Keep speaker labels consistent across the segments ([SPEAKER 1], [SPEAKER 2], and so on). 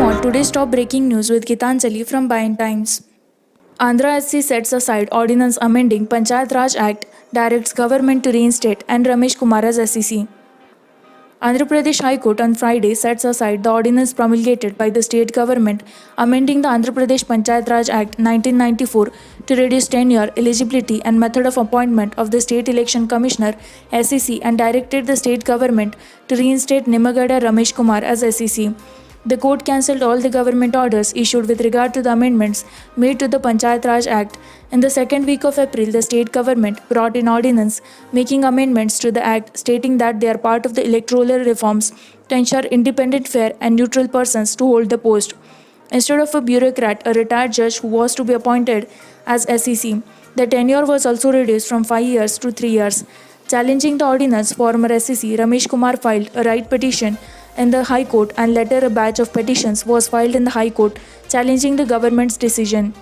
[SPEAKER 1] Welcome all. Today's top breaking news with Gitanjali from Bayan Times. Andhra SC sets aside ordinance amending Panchayat Raj Act, directs government to reinstate and Ramesh Kumar as SEC. Andhra Pradesh High Court on Friday sets aside the ordinance promulgated by the state government amending the Andhra Pradesh Panchayat Raj Act 1994 to reduce tenure, eligibility and method of appointment of the State Election Commissioner SEC and directed the state government to reinstate Nimagada Ramesh Kumar as SEC. The court cancelled all the government orders issued with regard to the amendments made to the Panchayat Raj Act. In the second week of April, the state government brought in ordinance making amendments to the Act stating that they are part of the electoral reforms to ensure independent, fair and neutral persons to hold the post. Instead of a bureaucrat, a retired judge who was to be appointed as SEC, the tenure was also reduced from 5 years to 3 years. Challenging the ordinance, former SEC Ramesh Kumar filed a writ petition in the High Court and later a batch of petitions was filed in the High Court challenging the government's decision.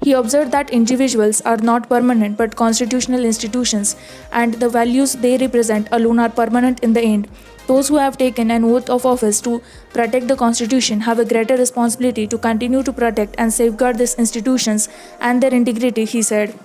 [SPEAKER 1] He observed that individuals are not permanent but constitutional institutions and the values they represent alone are permanent in the end. Those who have taken an oath of office to protect the Constitution have a greater responsibility to continue to protect and safeguard these institutions and their integrity, he said.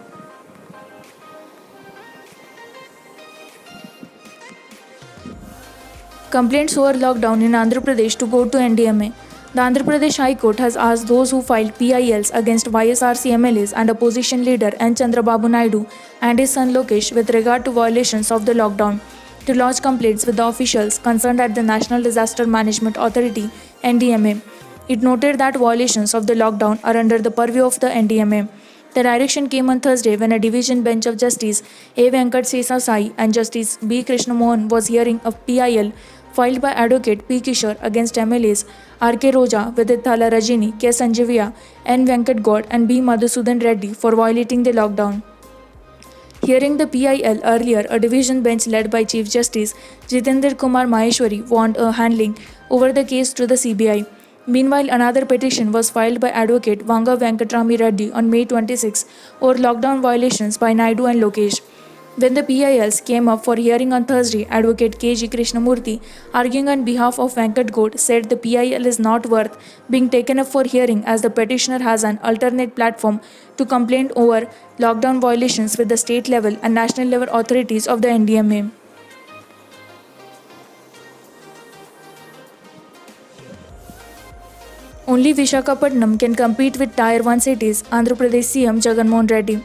[SPEAKER 1] Complaints over lockdown in Andhra Pradesh to go to NDMA. The Andhra Pradesh High Court has asked those who filed PILs against YSRC MLAs and opposition leader N. Chandrababu Naidu and his son Lokesh with regard to violations of the lockdown to lodge complaints with the officials concerned at the National Disaster Management Authority (NDMA). It noted that violations of the lockdown are under the purview of the NDMA. The direction came on Thursday when a division bench of Justice A. Venkat Sesasai and Justice B. Krishnamohan was hearing a PIL filed by Advocate P. Kishore against MLAs R. K. Roja, Vidit Thala Rajini, K. Sanjivia, N. Venkat God and B. Madhusudan Reddy for violating the lockdown. Hearing the PIL earlier, a division bench led by Chief Justice Jitendra Kumar Maheshwari warned a handling over the case to the CBI. Meanwhile, another petition was filed by Advocate Vanga Venkatrami Reddy on May 26 over lockdown violations by Naidu and Lokesh. When the PILs came up for hearing on Thursday, Advocate K.G. Krishnamurthy, arguing on behalf of Venkat God, said the PIL is not worth being taken up for hearing as the petitioner has an alternate platform to complain over lockdown violations with the state level and national level authorities of the NDMA. Only Visakhapatnam can compete with Tier 1 cities, Andhra Pradesh CM Jagan Mohan Reddy.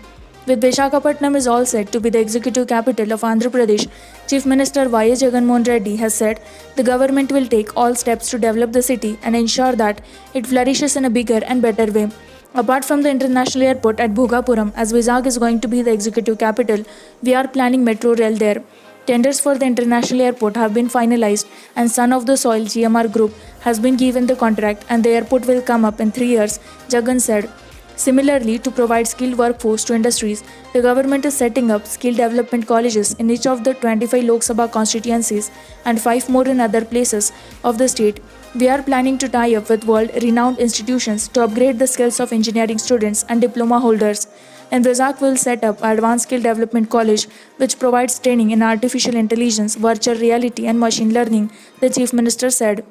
[SPEAKER 1] With Visakhapatnam is all set to be the executive capital of Andhra Pradesh, Chief Minister Y.S. Jagan Mohan Reddy has said the government will take all steps to develop the city and ensure that it flourishes in a bigger and better way. Apart from the international airport at Bhogapuram, as Vizag is going to be the executive capital, we are planning metro rail there. Tenders for the international airport have been finalized and Son of the Soil GMR Group has been given the contract and the airport will come up in 3 years, Jagan said. Similarly, to provide skilled workforce to industries, the government is setting up skill development colleges in each of the 25 Lok Sabha constituencies and 5 more in other places of the state. We are planning to tie up with world-renowned institutions to upgrade the skills of engineering students and diploma holders. And Vizag will set up Advanced Skill Development College, which provides training in artificial intelligence, virtual reality and machine learning, the Chief Minister said.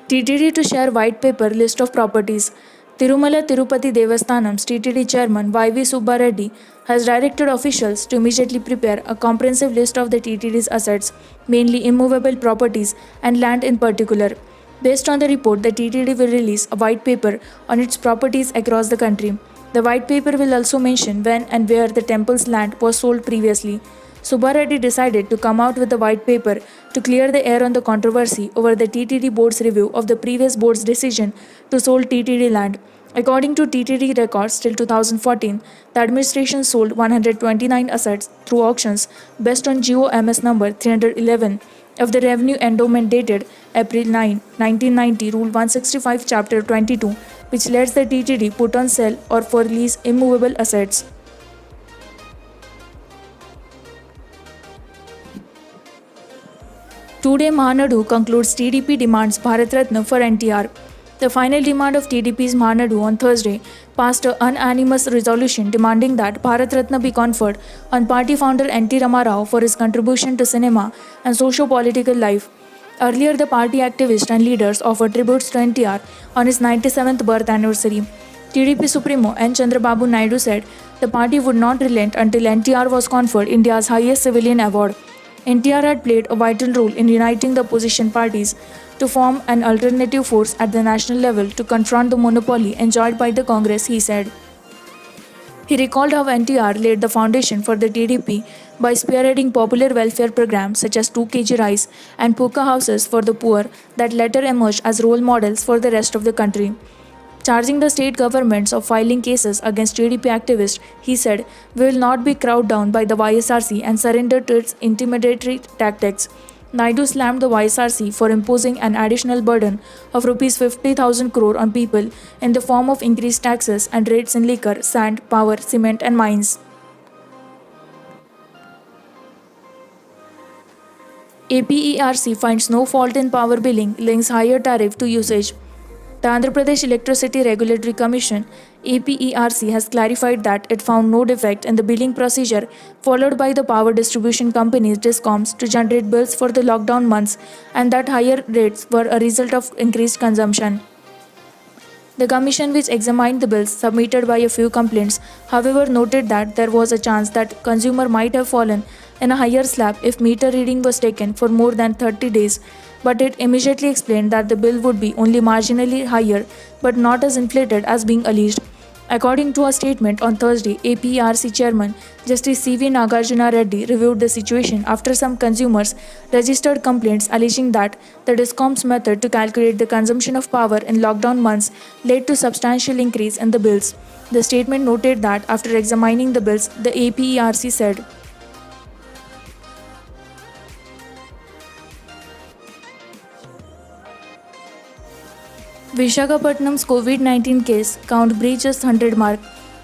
[SPEAKER 1] TTD to share white paper list of properties. Tirumala Tirupati Devasthanam's TTD chairman Y.V. Subba Reddy has directed officials to immediately prepare a comprehensive list of the TTD's assets, mainly immovable properties and land in particular. Based on the report, the TTD will release a white paper on its properties across the country. The white paper will also mention when and where the temple's land was sold previously. Subba Reddy decided to come out with a white paper to clear the air on the controversy over the TTD board's review of the previous board's decision to sold TTD land. According to TTD records till 2014, the administration sold 129 assets through auctions based on GOMS number 311 of the Revenue Endowment dated April 9, 1990, Rule 165, Chapter 22, which lets the TTD put on sale or for lease immovable assets. Today, Mahanadu concludes TDP demands Bharat Ratna for NTR. The final demand of TDP's Mahanadu on Thursday passed an unanimous resolution demanding that Bharat Ratna be conferred on party founder N.T. Rama Rao for his contribution to cinema and socio-political life. Earlier, the party activists and leaders offered tributes to NTR on his 97th birth anniversary. TDP Supremo N. Chandrababu Naidu said the party would not relent until NTR was conferred India's highest civilian award. NTR had played a vital role in uniting the opposition parties to form an alternative force at the national level to confront the monopoly enjoyed by the Congress, he said. He recalled how NTR laid the foundation for the TDP by spearheading popular welfare programs such as 2 kg rice and puka houses for the poor that later emerged as role models for the rest of the country. Charging the state governments of filing cases against TDP activists, he said, "We will not be crowded down by the YSRC and surrender to its intimidatory tactics." Naidu slammed the YSRC for imposing an additional burden of Rs 50,000 crore on people in the form of increased taxes and rates in liquor, sand, power, cement, and mines. APERC finds no fault in power billing, links higher tariff to usage. The Andhra Pradesh Electricity Regulatory Commission (APERC) has clarified that it found no defect in the billing procedure followed by the power distribution companies DISCOMs to generate bills for the lockdown months, and that higher rates were a result of increased consumption. The commission, which examined the bills submitted by a few complainants, however, noted that there was a chance that consumer might have fallen in a higher slab if meter reading was taken for more than 30 days, but it immediately explained that the bill would be only marginally higher but not as inflated as being alleged. According to a statement on Thursday, APERC Chairman Justice C.V. Nagarjuna Reddy reviewed the situation after some consumers registered complaints alleging that the DISCOM's method to calculate the consumption of power in lockdown months led to substantial increase in the bills. The statement noted that after examining the bills, the APERC said, Vishakhapatnam's COVID-19 case count breaches 100 mark.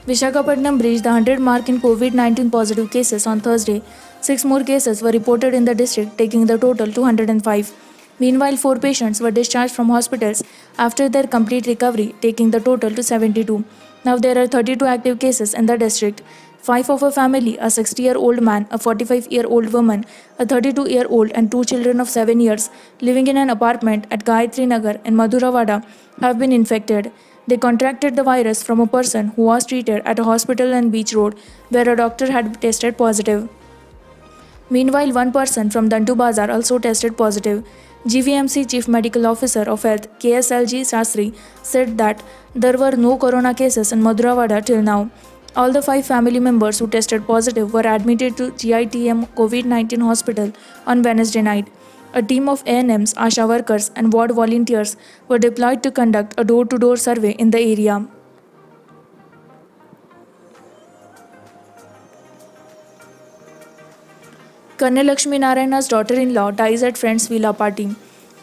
[SPEAKER 1] Vishakhapatnam breached the 100 mark in COVID-19 positive cases on Thursday. 6 more cases were reported in the district, taking the total to 105. Meanwhile, 4 patients were discharged from hospitals after their complete recovery, taking the total to 72. Now there are 32 active cases in the district. 5 of a family, a 60-year-old man, a 45-year-old woman, a 32-year-old and 2 children of 7 years living in an apartment at Gayatri Nagar in Madhuravada have been infected. They contracted the virus from a person who was treated at a hospital in Beach Road where a doctor had tested positive. Meanwhile, one person from Dandu Bazar also tested positive. GVMC Chief Medical Officer of Health KSLG Sastry said that there were no corona cases in Madhuravada till now. All the 5 family members who tested positive were admitted to GITM COVID-19 hospital on Wednesday night. A team of ANMs, ASHA workers and ward volunteers were deployed to conduct a door-to-door survey in the area. Kanna Lakshmi Narayana's daughter-in-law dies at friend's villa party.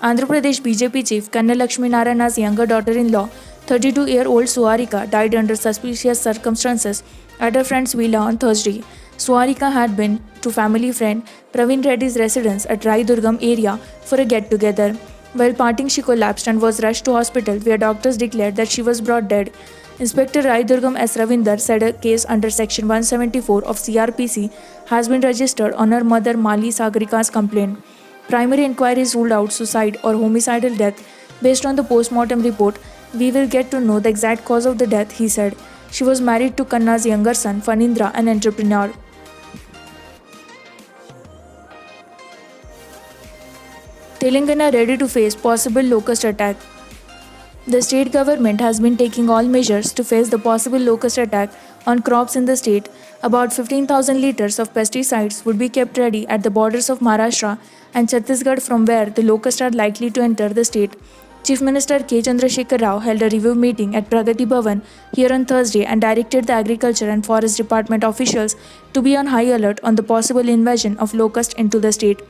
[SPEAKER 1] Andhra Pradesh BJP chief Kanna Lakshmi Narayana's younger daughter-in-law, 32-year-old Suharika, died under suspicious circumstances at her friend's villa on Thursday. Suharika had been to family friend Praveen Reddy's residence at Rai Durgam area for a get-together. While partying, she collapsed and was rushed to hospital where doctors declared that she was brought dead. Inspector Rai Durgam S. Ravinder said a case under Section 174 of CRPC has been registered on her mother Mali Sagarika's complaint. Primary inquiries ruled out suicide or homicidal death. Based on the post-mortem report, we will get to know the exact cause of the death, he said. She was married to Kanna's younger son, Fanindra, an entrepreneur. Telangana ready to face possible locust attack. The state government has been taking all measures to face the possible locust attack on crops in the state. About 15,000 liters of pesticides would be kept ready at the borders of Maharashtra and Chhattisgarh, from where the locusts are likely to enter the state. Chief Minister K. Chandrasekhar Rao held a review meeting at Pragati Bhavan here on Thursday and directed the Agriculture and Forest Department officials to be on high alert on the possible invasion of locusts into the state.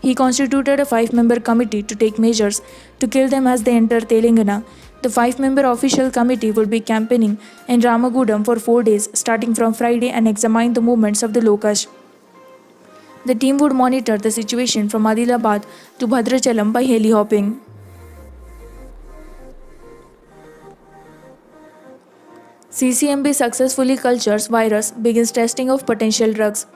[SPEAKER 1] He constituted a 5-member committee to take measures to kill them as they enter Telangana. The 5-member official committee will be campaigning in Ramagundam for 4 days starting from Friday and examine the movements of the locust. The team would monitor the situation from Adilabad to Bhadrachalam by heli-hopping. CCMB successfully cultures virus, begins testing of potential drugs.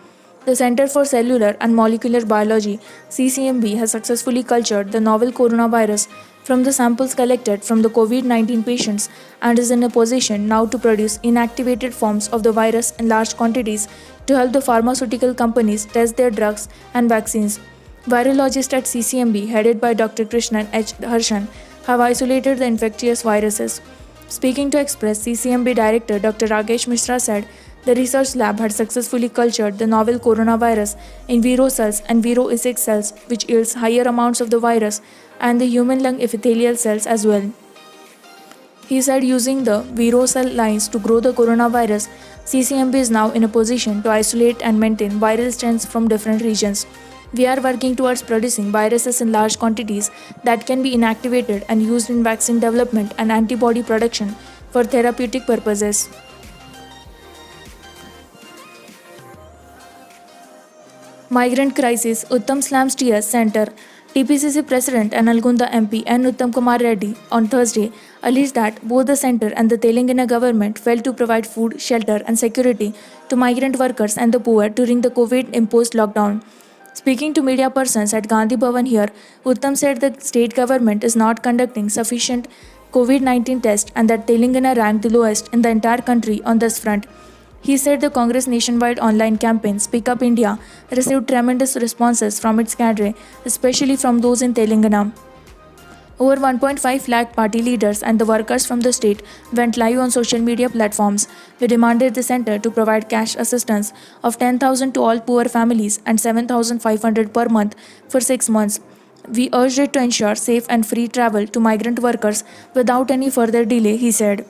[SPEAKER 1] The Center for Cellular and Molecular Biology (CCMB) has successfully cultured the novel coronavirus from the samples collected from the COVID 19 patients and is in a position now to produce inactivated forms of the virus in large quantities to help the pharmaceutical companies test their drugs and vaccines. Virologists at CCMB, headed by Dr. Krishnan H. Harshan, have isolated the infectious viruses. Speaking to Express, CCMB Director Dr. Rakesh Mishra said the research lab had successfully cultured the novel coronavirus in viro cells and viroisic cells, which yields higher amounts of the virus, and the human lung epithelial cells as well. He said using the viro cell lines to grow the coronavirus, CCMB is now in a position to isolate and maintain viral strains from different regions. We are working towards producing viruses in large quantities that can be inactivated and used in vaccine development and antibody production for therapeutic purposes. Migrant Crisis, Uttam Slams TS Center. TPCC President and Nalgonda MP N. Uttam Kumar Reddy on Thursday alleged that both the center and the Telangana government failed to provide food, shelter, and security to migrant workers and the poor during the COVID imposed lockdown. Speaking to media persons at Gandhi Bhavan here, Uttam said the state government is not conducting sufficient COVID 19 tests and that Telangana ranked the lowest in the entire country on this front. He said the Congress nationwide online campaign Speak Up India received tremendous responses from its cadre, especially from those in Telangana. Over 1.5 lakh party leaders and the workers from the state went live on social media platforms. We demanded the center to provide cash assistance of 10,000 to all poor families and 7,500 per month for 6 months. We urged it to ensure safe and free travel to migrant workers without any further delay, he said.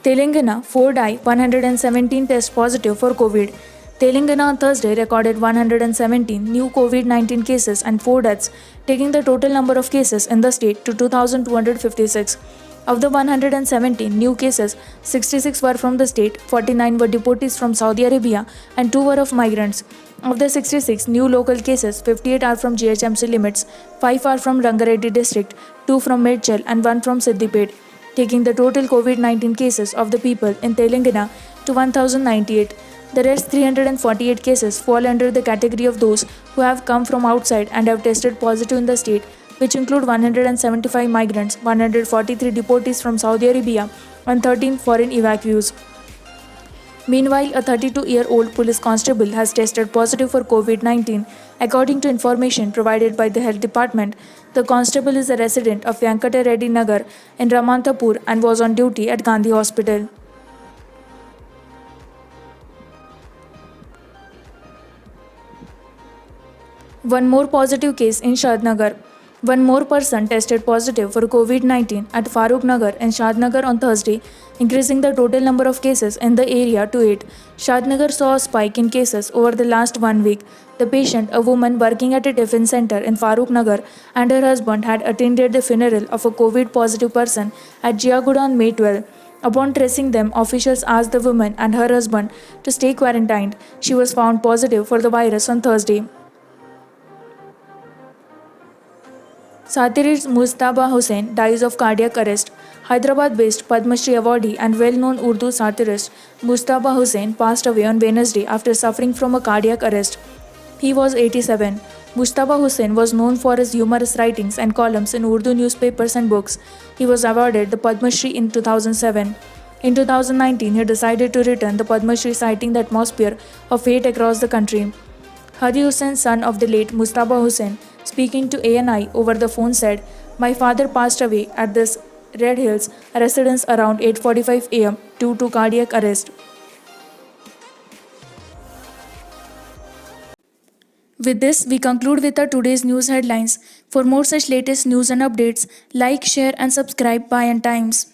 [SPEAKER 1] Telangana, 4 die, 117 test positive for COVID. Telangana on Thursday recorded 117 new COVID 19 cases and 4 deaths, taking the total number of cases in the state to 2,256. Of the 117 new cases, 66 were from the state, 49 were deportees from Saudi Arabia, and 2 were of migrants. Of the 66 new local cases, 58 are from GHMC limits, 5 are from Rangareddy district, 2 from Medchal, and 1 from Siddipet, taking the total COVID 19 cases of the people in Telangana to 1,098. The rest 348 cases fall under the category of those who have come from outside and have tested positive in the state, which include 175 migrants, 143 deportees from Saudi Arabia, and 13 foreign evacuees. Meanwhile, a 32-year-old police constable has tested positive for COVID 19. According to information provided by the Health Department, the constable is a resident of Venkata Reddy Nagar in Ramantapur and was on duty at Gandhi Hospital. One more positive case in Shadnagar. One more person tested positive for COVID 19 at Farooq Nagar and Shadnagar on Thursday, increasing the total number of cases in the area to 8. Shadnagar saw a spike in cases over the last 1 week. The patient, a woman working at a tiffin center in Farooq Nagar, and her husband had attended the funeral of a COVID positive person at Jiaguda on May 12. Upon tracing them, officials asked the woman and her husband to stay quarantined. She was found positive for the virus on Thursday. Satirist Mujtaba Hussain dies of cardiac arrest. Hyderabad-based Padma Shri awardee and well-known Urdu satirist Mujtaba Hussain passed away on Wednesday after suffering from a cardiac arrest. He was 87. Mujtaba Hussain was known for his humorous writings and columns in Urdu newspapers and books. He was awarded the Padma Shri in 2007. In 2019, he decided to return the Padma Shri, citing the atmosphere of hate across the country. Hadi Hussain, son of the late Mujtaba Hussain, speaking to ANI over the phone, said, "My father passed away at this Red Hills residence around 8:45 am due to cardiac arrest." With this, we conclude with our today's news headlines. For more such latest news and updates, like, share and subscribe Bhayan Times.